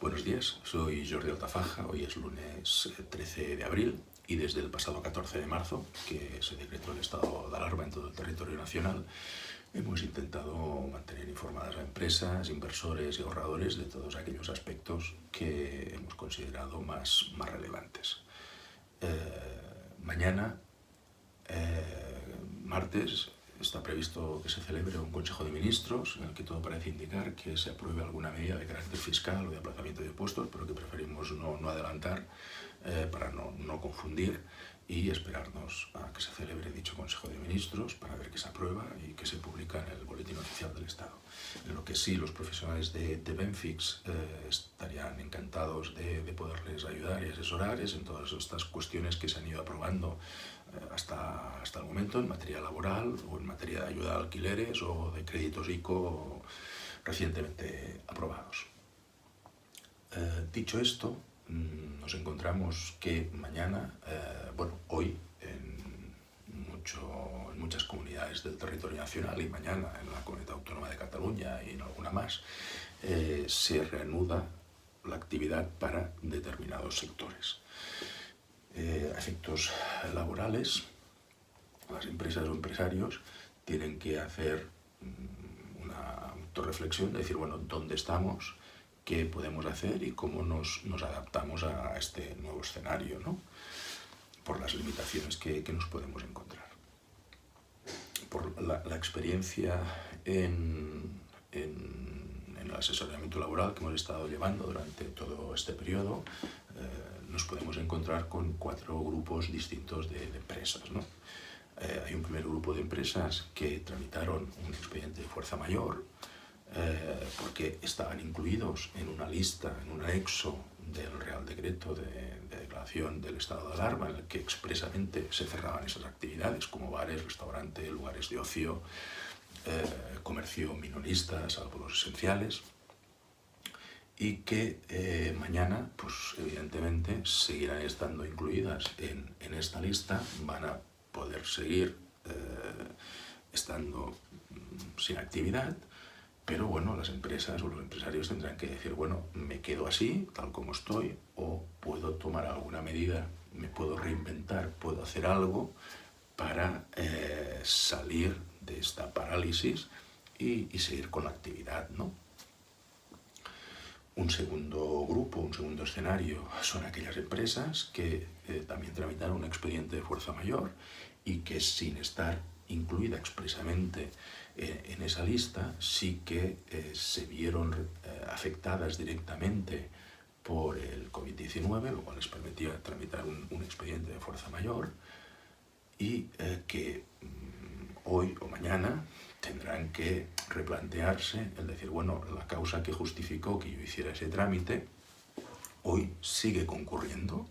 Buenos días, soy Jordi Altafaja. Hoy es lunes 13 de abril y desde el pasado 14 de marzo, que se decretó el estado de alarma en todo el territorio nacional, hemos intentado mantener informadas a empresas, inversores y ahorradores de todos aquellos aspectos que hemos considerado más relevantes. Mañana, martes, está previsto que se celebre un Consejo de Ministros en el que todo parece indicar que se apruebe alguna medida de carácter fiscal o de aplazamiento de impuestos, pero que preferimos no adelantar para no confundir y esperarnos a que se celebre dicho Consejo de Ministros para ver qué se aprueba y qué se publica en el Boletín Oficial del Estado. En lo que sí, los profesionales de Benfix estarían encantados de poderles ayudar y asesorar en todas estas cuestiones que se han ido aprobando hasta el momento en materia laboral o en materia de ayuda a alquileres o de créditos ICO recientemente aprobados. Dicho esto, nos encontramos que mañana, hoy, en muchas comunidades del territorio nacional y mañana en la Comunidad Autónoma de Cataluña y en alguna más, se reanuda la actividad para determinados sectores. A efectos laborales, las empresas o empresarios tienen que hacer una autorreflexión de decir, bueno, ¿dónde estamos? ¿Qué podemos hacer? Y cómo nos adaptamos a este nuevo escenario, ¿no? Por las limitaciones que nos podemos encontrar. Por la experiencia en el asesoramiento laboral que hemos estado llevando durante todo este periodo, nos podemos encontrar con 4 grupos distintos de empresas, ¿no? Hay un primer grupo de empresas que tramitaron un expediente de fuerza mayor porque estaban incluidos en una lista, en un anexo del Real Decreto de declaración del estado de alarma, en el que expresamente se cerraban esas actividades como bares, restaurantes, lugares de ocio, comercio minorista, salvo los esenciales, y que mañana, pues evidentemente, seguirán estando incluidas en esta lista, van a poder seguir estando sin actividad, pero bueno, las empresas o los empresarios tendrán que decir, bueno, me quedo así, tal como estoy, o puedo tomar alguna medida, me puedo reinventar, puedo hacer algo para salir de esta parálisis y seguir con la actividad, ¿no? Un segundo grupo, un segundo escenario son aquellas empresas que también tramitaron un expediente de fuerza mayor y que sin estar incluida expresamente en esa lista sí que se vieron afectadas directamente por el COVID-19, lo cual les permitía tramitar un expediente de fuerza mayor y que hoy o mañana tendrán que replantearse el decir, bueno, la causa que justificó que yo hiciera ese trámite hoy sigue concurriendo,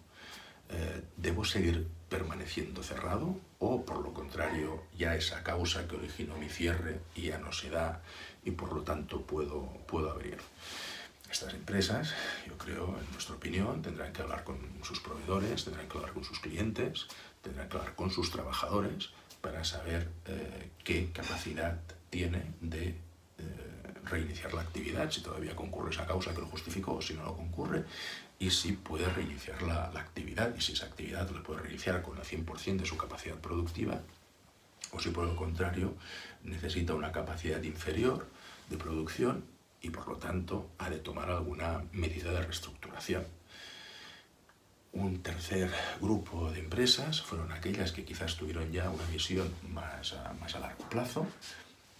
¿debo seguir permaneciendo cerrado o por lo contrario ya esa causa que originó mi cierre ya no se da y por lo tanto puedo abrir? Estas empresas, yo creo, en nuestra opinión, tendrán que hablar con sus proveedores, tendrán que hablar con sus clientes, tendrán que hablar con sus trabajadores para saber qué capacidad tiene de reiniciar la actividad, si todavía concurre esa causa que lo justificó o si no lo concurre, y si puede reiniciar la actividad, y si esa actividad la puede reiniciar con el 100% de su capacidad productiva, o si por el contrario necesita una capacidad inferior de producción y por lo tanto ha de tomar alguna medida de reestructuración. Un tercer grupo de empresas fueron aquellas que quizás tuvieron ya una visión más a largo plazo,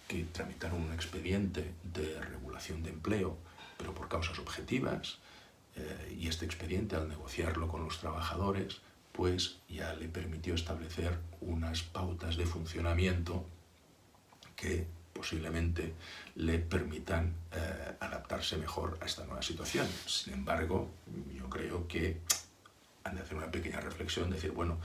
que tramitaron un expediente de regulación de empleo, pero por causas objetivas, y este expediente, al negociarlo con los trabajadores, pues ya le permitió establecer unas pautas de funcionamiento que posiblemente le permitan adaptarse mejor a esta nueva situación. Sin embargo, yo creo que han de hacer una pequeña reflexión, decir, bueno,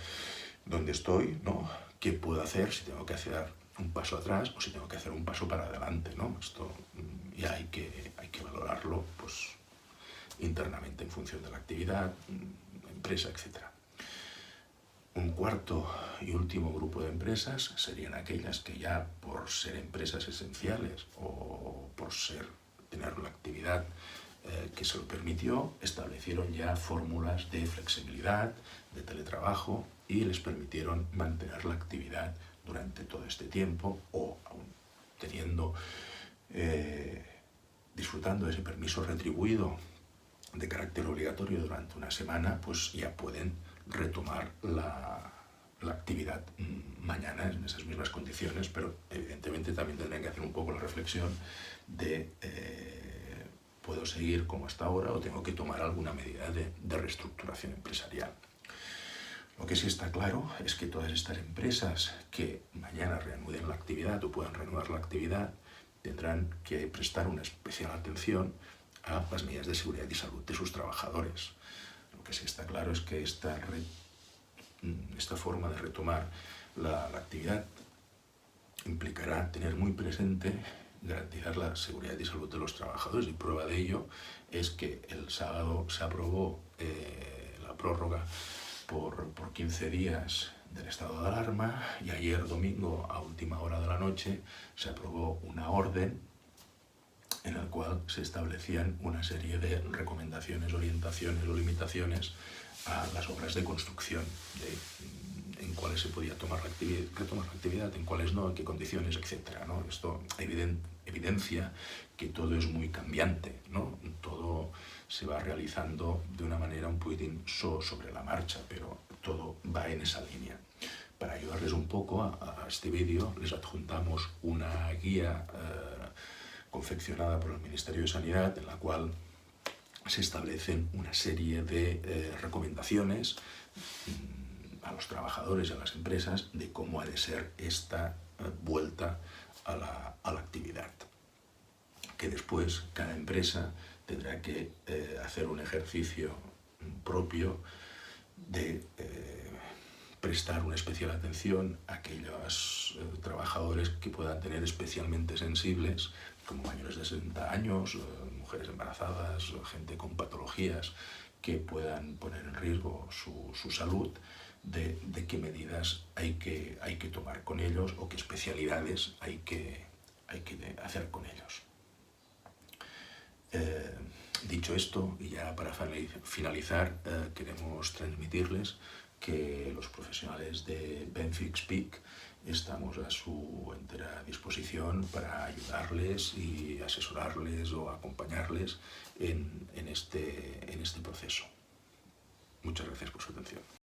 ¿dónde estoy? ¿No? ¿Qué puedo hacer? Si tengo que hacer un paso atrás o si tengo que hacer un paso para adelante, ¿no? Esto ya hay que valorarlo pues, internamente en función de la actividad, empresa, etc. Un cuarto y último grupo de empresas serían aquellas que ya por ser empresas esenciales o por tener la actividad que se lo permitió, establecieron ya fórmulas de flexibilidad, de teletrabajo, y les permitieron mantener la actividad durante todo este tiempo, o aún teniendo, disfrutando de ese permiso retribuido de carácter obligatorio durante una semana, pues ya pueden retomar la actividad mañana en esas mismas condiciones, pero evidentemente también tendrán que hacer un poco la reflexión de ¿puedo seguir como hasta ahora o tengo que tomar alguna medida de reestructuración empresarial? Lo que sí está claro es que todas estas empresas que mañana reanuden la actividad o puedan reanudar la actividad tendrán que prestar una especial atención a las medidas de seguridad y salud de sus trabajadores. Lo que sí está claro es que esta forma de retomar la actividad implicará tener muy presente garantizar la seguridad y salud de los trabajadores, y prueba de ello es que el sábado se aprobó la prórroga por 15 días del estado de alarma, y ayer domingo a última hora de la noche se aprobó una orden en la cual se establecían una serie de recomendaciones, orientaciones o limitaciones a las obras de construcción, en cuáles se podía retomar la actividad, en cuáles no, en qué condiciones, etc., ¿no? Esto evidencia que todo es muy cambiante, ¿no? Todo se va realizando de una manera un poquitín sobre la marcha, pero todo va en esa línea. Para ayudarles un poco a este vídeo, les adjuntamos una guía confeccionada por el Ministerio de Sanidad, en la cual se establecen una serie de recomendaciones a los trabajadores y a las empresas de cómo ha de ser esta vuelta a la actividad. Que después cada empresa tendrá que hacer un ejercicio propio de prestar una especial atención a aquellos trabajadores que puedan tener especialmente sensibles, como mayores de 60 años, mujeres embarazadas, gente con patologías que puedan poner en riesgo su salud, de qué medidas hay que tomar con ellos o qué especialidades hay que hacer con ellos. Dicho esto, y ya para finalizar, queremos transmitirles que los profesionales de Benfix Peak estamos a su entera disposición para ayudarles y asesorarles o acompañarles en este proceso. Muchas gracias por su atención.